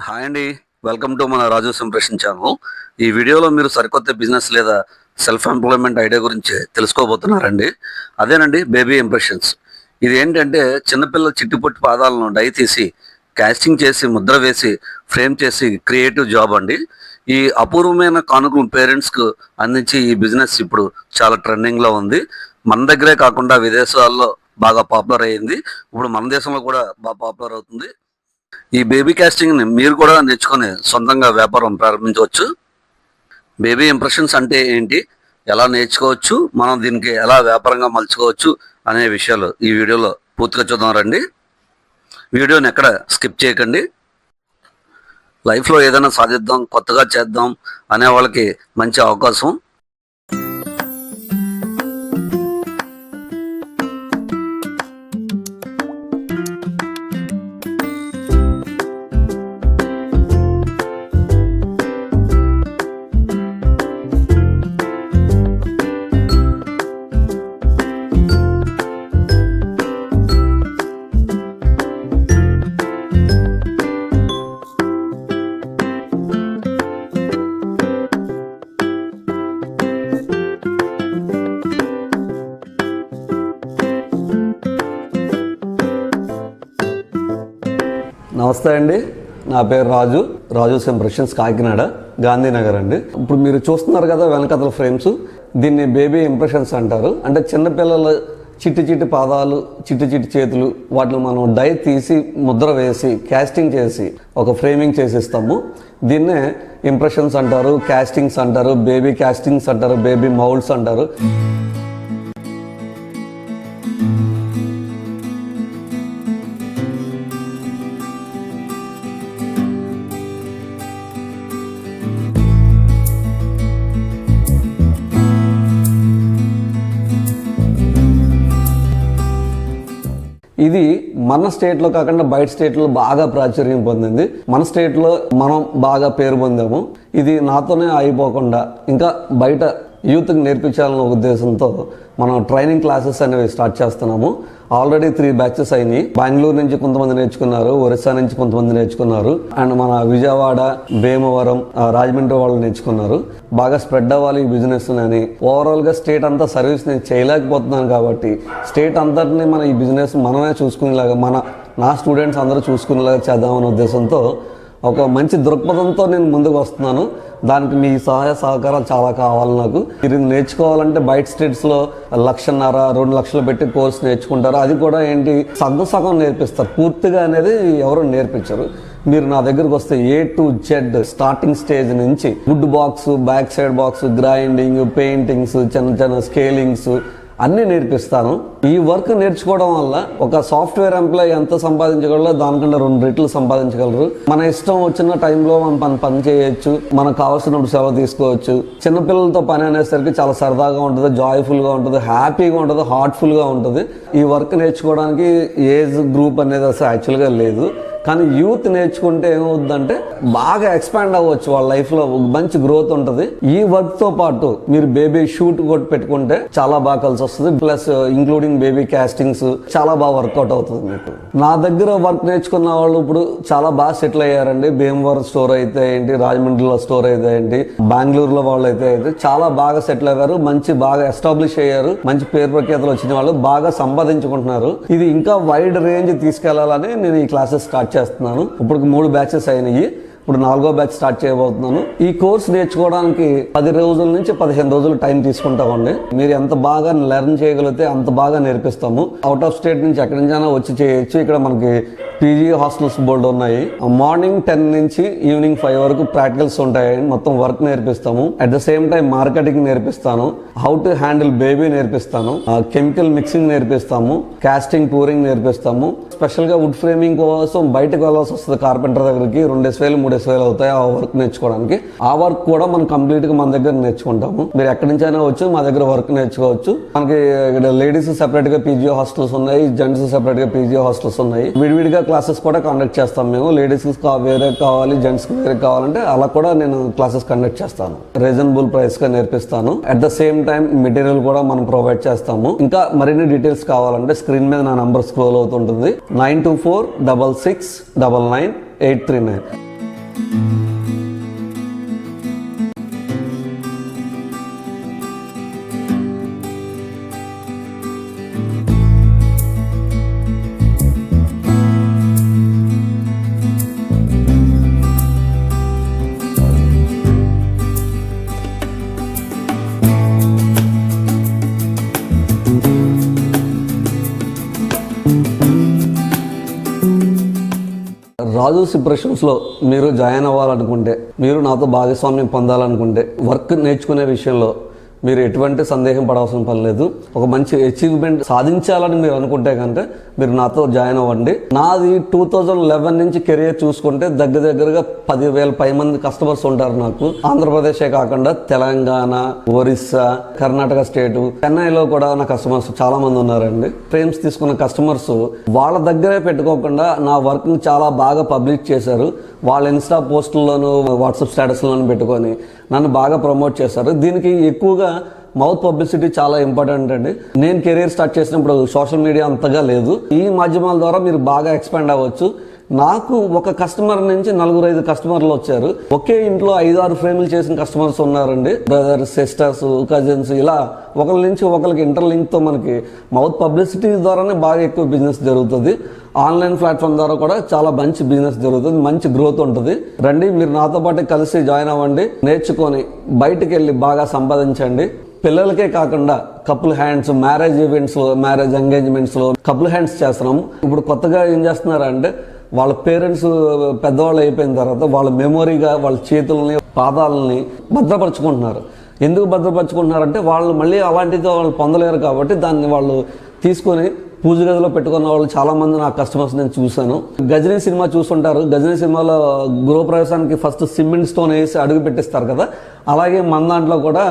Hi అండి, welcome to మన Raju's impression channel. ఈ వీడియోలో మీరు సరికొత్త బిజినెస్ లేదా సెల్ఫ్ ఎంప్లాయ్మెంట్ ఐడియా గురించి తెలుసుకోబోతున్నారండి. అదేనండి బేబీ ఇంప్రెషన్స్. ఇది ఏంటంటే చిన్నపిల్లల చిట్టిపొట్టి పాదాలను డై తీసి కాస్టింగ్ చేసి ముద్ర వేసి ఫ్రేమ్ చేసి క్రియేటివ్ జాబ్ అండి. ఈ అపూర్వమైన కానుకలు పేరెంట్స్కు అందించి ఈ బిజినెస్ ఇప్పుడు చాలా ట్రెండింగ్లో ఉంది. మన దగ్గరే కాకుండా విదేశాల్లో బాగా పాపులర్ అయ్యింది. ఇప్పుడు మన దేశంలో కూడా బాగా పాపులర్ అవుతుంది. ఈ బేబీ కాస్టింగ్ని మీరు కూడా నేర్చుకొని సొంతంగా వ్యాపారం ప్రారంభించవచ్చు. బేబీ ఇంప్రెషన్స్ అంటే ఏంటి, ఎలా నేర్చుకోవచ్చు, మనం దీనికి ఎలా వ్యాపారంగా మలుచుకోవచ్చు అనే విషయాలు ఈ వీడియోలో పూర్తిగా చూద్దాం రండి. వీడియోని ఎక్కడ స్కిప్ చేయకండి. లైఫ్లో ఏదైనా సాధిద్దాం, కొత్తగా చేద్దాం అనే వాళ్ళకి మంచి అవకాశం. నమస్తే అండి, నా పేరు రాజూస్ ఇంప్రెషన్స్, కాకినాడ, గాంధీనగర్ అండి. ఇప్పుడు మీరు చూస్తున్నారు కదా వెనకతల ఫ్రేమ్స్, దీన్ని బేబీ ఇంప్రెషన్స్ అంటారు. అంటే చిన్నపిల్లల చిట్టి పాదాలు, చిట్టి చేతులు, వాటిని మనం డై తీసి ముద్ర వేసి కాస్టింగ్ చేసి ఒక ఫ్రేమింగ్ చేసిస్తాము. దీన్నే ఇంప్రెషన్స్ అంటారు, కాస్టింగ్స్ అంటారు, బేబీ కాస్టింగ్స్ అంటారు, బేబీ మౌల్డ్స్ అంటారు. ఇది మన స్టేట్లో కాకుండా బయట స్టేట్లో బాగా ప్రాచుర్యం పొందింది. మన స్టేట్లో మనం బాగా పేరు పొందాము. ఇది నాతోనే అయిపోకుండా ఇంకా బయట యూత్కి నేర్పించాలన్న ఉద్దేశంతో మనం ట్రైనింగ్ క్లాసెస్ అనేవి స్టార్ట్ చేస్తున్నాము. ఆల్రెడీ 3 బ్యాచెస్ అయినాయి. బెంగళూరు నుంచి కొంతమంది నేర్చుకున్నారు, ఒరిస్సా నుంచి కొంతమంది నేర్చుకున్నారు, అండ్ మన విజయవాడ, భీమవరం, రాజమండ్రి వాళ్ళు నేర్చుకున్నారు. బాగా స్ప్రెడ్ అవ్వాలి ఈ బిజినెస్ అని ఓవరాల్గా స్టేట్ అంతా సర్వీస్ నేను చేయలేకపోతున్నాను కాబట్టి స్టేట్ అంతటిని మన ఈ బిజినెస్ మనమే చూసుకునేలాగా, నా స్టూడెంట్స్ అందరూ చూసుకునేలాగా చేద్దామనే ఉద్దేశంతో ఒక మంచి దృక్పథంతో నేను ముందుకు వస్తున్నాను. దానికి మీ సహాయ సహకారాలు చాలా కావాలి నాకు. మీరు నేర్చుకోవాలంటే బయట స్టేట్స్లో 1,50,000 2 లక్షలు పెట్టి కోర్స్ నేర్చుకుంటారు. అది కూడా ఏంటి సగం నేర్పిస్తారు, పూర్తిగా అనేది ఎవరు నేర్పించరు. మీరు నా దగ్గరకు వస్తే A to Z starting stage నుంచి wood box, back side box, grinding, paintings, చిన్న స్కేలింగ్స్ అన్నీ నేర్పిస్తాను. ఈ వర్క్ నేర్చుకోవడం వల్ల ఒక సాఫ్ట్వేర్ ఎంప్లాయీ ఎంత సంపాదించగలరో దానికంటే 2 రెట్లు సంపాదించగలరు. మన ఇష్టం వచ్చిన టైంలో మనం పని చేయొచ్చు, మనకు కావాల్సినప్పుడు సెలవు తీసుకోవచ్చు. చిన్నపిల్లలతో పని అనేసరికి చాలా సరదాగా ఉంటుంది, జాయ్ఫుల్గా ఉంటుంది, హ్యాపీగా ఉంటుంది, హార్ట్ఫుల్గా ఉంటుంది. ఈ వర్క్ నేర్చుకోవడానికి ఏజ్ గ్రూప్ అనేది అసలు యాక్చువల్గా లేదు. కానీ యూత్ నేర్చుకుంటే ఏమవుతుందంటే బాగా ఎక్స్పాండ్ అవ్వచ్చు, వాళ్ళ లైఫ్లో మంచి గ్రోత్ ఉంటుంది. ఈ వర్క్తో పాటు మీరు బేబీ షూట్ కూడా పెట్టుకుంటే చాలా బాగా కలిసి వస్తుంది. ప్లస్ ఇంక్లూడింగ్ బేబీ కాస్టింగ్స్ చాలా బాగా వర్కౌట్ అవుతుంది మీకు. నా దగ్గర వర్క్ నేర్చుకున్న వాళ్ళు ఇప్పుడు చాలా బాగా సెటిల్ అయ్యారండి. భీమవరం స్టోర్ అయితే ఏంటి, రాజమండ్రిలో స్టోర్ అయితే ఏంటి, బెంగళూరులో వాళ్ళు అయితే చాలా బాగా సెటిల్ అయ్యారు, బాగా ఎస్టాబ్లిష్ అయ్యారు, మంచి పేరు ప్రఖ్యాతలు వచ్చిన వాళ్ళు బాగా సంపాదించుకుంటున్నారు. ఇది ఇంకా వైడ్ రేంజ్ తీసుకెళ్లాలని నేను ఈ క్లాసెస్ స్టార్ట్ చేస్తున్నాను. ఇప్పుడు 3 బ్యాచెస్ అయినాయి, ఇప్పుడు 4వ బ్యాచ్ స్టార్ట్ చేయబోతున్నాను. ఈ కోర్స్ నేర్చుకోవడానికి 10 రోజుల నుంచి 15 రోజులు టైం తీసుకుంటామండి. మీరు ఎంత బాగా లెర్న్ చేయగలిగితే అంత బాగా నేర్పిస్తాము. అవుట్ ఆఫ్ స్టేట్ నుంచి ఎక్కడి నుంచైనా వచ్చి చేయొచ్చు. ఇక్కడ మనకి పీజీ హాస్టల్స్ బోర్డు ఉన్నాయి. మార్నింగ్ 10 నుంచి ఈవినింగ్ 5 వరకు ప్రాక్టికల్స్ ఉంటాయి. మొత్తం వర్క్ నేర్పిస్తాము. At the same time marketing నేర్పిస్తాను, హౌ టు హ్యాండిల్ బేబీ నేర్పిస్తాను, కెమికల్ మిక్సింగ్ నేర్పిస్తాము, కాస్టింగ్ పూరింగ్ నేర్పిస్తాము. స్పెషల్ గా వుడ్ ఫ్రేమింగ్ కోసం బయటకు వెళ్ళాల్సి వస్తుంది కార్పెంటర్ దగ్గరికి. 2,000-3,000 అవుతాయి ఆ వర్క్ నేర్చుకోవడానికి. ఆ వర్క్ కూడా మనం కంప్లీట్ గా మన దగ్గర నేర్చుకుంటాము. మీరు ఎక్కడి నుంచి అయినా వచ్చి మా దగ్గర వర్క్ నేర్చుకోవచ్చు. మనకి లేడీస్ సెపరేట్ గా పీజీ హాస్టల్స్ ఉన్నాయి, జెంట్స్ సెపరేట్ గా పీజీ హాస్టల్స్ ఉన్నాయి. విడివిడిగా క్లాసెస్ కూడా కండక్ట్ చేస్తాం మేము. లేడీస్ వేరే కావాలి, జెంట్స్ వేరే కావాలంటే అలా కూడా నేను క్లాసెస్ కండక్ట్ చేస్తాను. రీజనబుల్ ప్రైస్ గా నేర్పిస్తాను. At the same time material కూడా మనం ప్రొవైడ్ చేస్తాము. ఇంకా మరిన్ని డీటెయిల్స్ కావాలంటే స్క్రీన్ మీద నా నంబర్ స్క్రోల్ అవుతుంటుంది. 92466999839. రాజూస్ ఇంప్రెషన్స్లో మీరు జాయిన్ అవ్వాలనుకుంటే, మీరు నాతో భాగస్వామ్యం పొందాలనుకుంటే, వర్క్ నేర్చుకునే విషయంలో మీరు ఎటువంటి సందేహం పడవలసిన పని లేదు. ఒక మంచి అచీవ్మెంట్ సాధించాలని మీరు అనుకుంటే కనుక మీరు నాతో జాయిన్ అవ్వండి. నాది 2011 నుంచి కెరియర్ చూసుకుంటే దగ్గరగా 10,000 పై మంది కస్టమర్స్ ఉంటారు నాకు. ఆంధ్రప్రదేశే కాకుండా తెలంగాణ, ఒరిస్సా, కర్ణాటక స్టేటు, చెన్నైలో కూడా నా కస్టమర్స్ చాలా మంది ఉన్నారండి. ఫ్రేమ్స్ తీసుకున్న కస్టమర్స్ వాళ్ళ దగ్గరే పెట్టుకోకుండా నా వర్క్ ని చాలా బాగా పబ్లిష్ చేశారు. వాళ్ళ ఇన్స్టా పోస్టుల్లోనూ వాట్సాప్ స్టేటస్లోనూ పెట్టుకొని నన్ను బాగా ప్రమోట్ చేశారు. దీనికి ఎక్కువగా మౌత్ పబ్లిసిటీ చాలా ఇంపార్టెంట్ అండి. నేను కెరీర్ స్టార్ట్ చేసినప్పుడు సోషల్ మీడియా అంతగా లేదు. ఈ మాధ్యమాల ద్వారా మీరు బాగా ఎక్స్పాండ్ అవ్వచ్చు. నాకు ఒక కస్టమర్ నుంచి 4-5 కస్టమర్లు వచ్చారు. ఒకే ఇంట్లో 5-6 ఫ్రేములు చేసిన కస్టమర్స్ ఉన్నారండి. బ్రదర్స్, సిస్టర్స్, కజిన్స్, ఇలా ఒకరి నుంచి ఒకరికి ఇంటర్లింక్తో మనకి మౌత్ పబ్లిసిటీ ద్వారానే బాగా ఎక్కువ బిజినెస్ జరుగుతుంది. ఆన్లైన్ ప్లాట్ఫామ్ ద్వారా కూడా చాలా మంచి బిజినెస్ జరుగుతుంది, మంచి గ్రోత్ ఉంటుంది. రండి, మీరు నాతో పాటు కలిసి జాయిన్ అవ్వండి, నేర్చుకొని బయటికి వెళ్ళి బాగా సంపాదించండి. పిల్లలకే కాకుండా కపుల్ హ్యాండ్స్, మ్యారేజ్ ఈవెంట్స్లో, మ్యారేజ్ ఎంగేజ్మెంట్స్లో కపుల్ హ్యాండ్స్ చేస్తున్నాము. ఇప్పుడు కొత్తగా ఏం చేస్తున్నారంటే వాళ్ళ పేరెంట్స్ పెద్దవాళ్ళు అయిపోయిన తర్వాత వాళ్ళ మెమొరీగా వాళ్ళ చేతులని, పాదాలని భద్రపరుచుకుంటున్నారు. ఎందుకు భద్రపరుచుకుంటున్నారంటే వాళ్ళు మళ్ళీ అలాంటిది వాళ్ళు పొందలేరు కాబట్టి దాన్ని వాళ్ళు తీసుకొని పూజ గదిలో పెట్టుకున్న వాళ్ళు చాలా మంది నా కస్టమర్స్ నేను చూశాను. గజనీ సినిమా చూస్తుంటారు. గజనీ సినిమాలో గృహప్రవేశానికి ఫస్ట్ సిమెంట్ స్టోన్ వేసి అడుగు పెట్టిస్తారు కదా, అలాగే మన దాంట్లో కూడా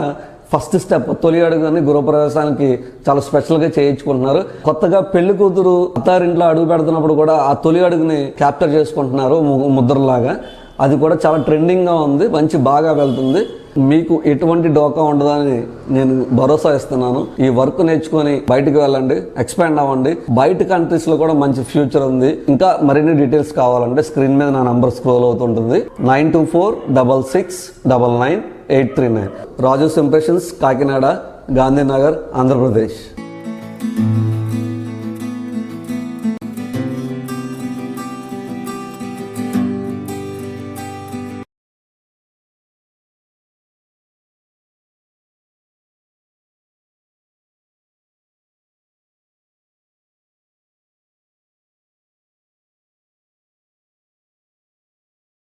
ఫస్ట్ స్టెప్ తొలి అడుగుని గృహప్రవేశానికి చాలా స్పెషల్గా చేయించుకుంటున్నారు. కొత్తగా పెళ్లి కూతురు అత్తారింట్లో అడుగు పెడుతున్నప్పుడు కూడా ఆ తొలి అడుగుని క్యాప్చర్ చేసుకుంటున్నారు ముద్రలాగా. అది కూడా చాలా ట్రెండింగ్గా ఉంది, మంచి బాగా వెళ్తుంది. మీకు ఎటువంటి డోకా ఉండదని నేను భరోసా ఇస్తున్నాను. ఈ వర్క్ నేర్చుకొని బయటకు వెళ్ళండి, ఎక్స్పాండ్ అవ్వండి. బయట కంట్రీస్లో కూడా మంచి ఫ్యూచర్ ఉంది. ఇంకా మరిన్ని డీటెయిల్స్ కావాలంటే స్క్రీన్ మీద నా నంబర్ స్క్రోల్ అవుతుంటుంది. 9246699839. రాజూస్ ఇంప్రెషన్స్, కాకినాడ, గాంధీనగర్, ఆంధ్రప్రదేశ్.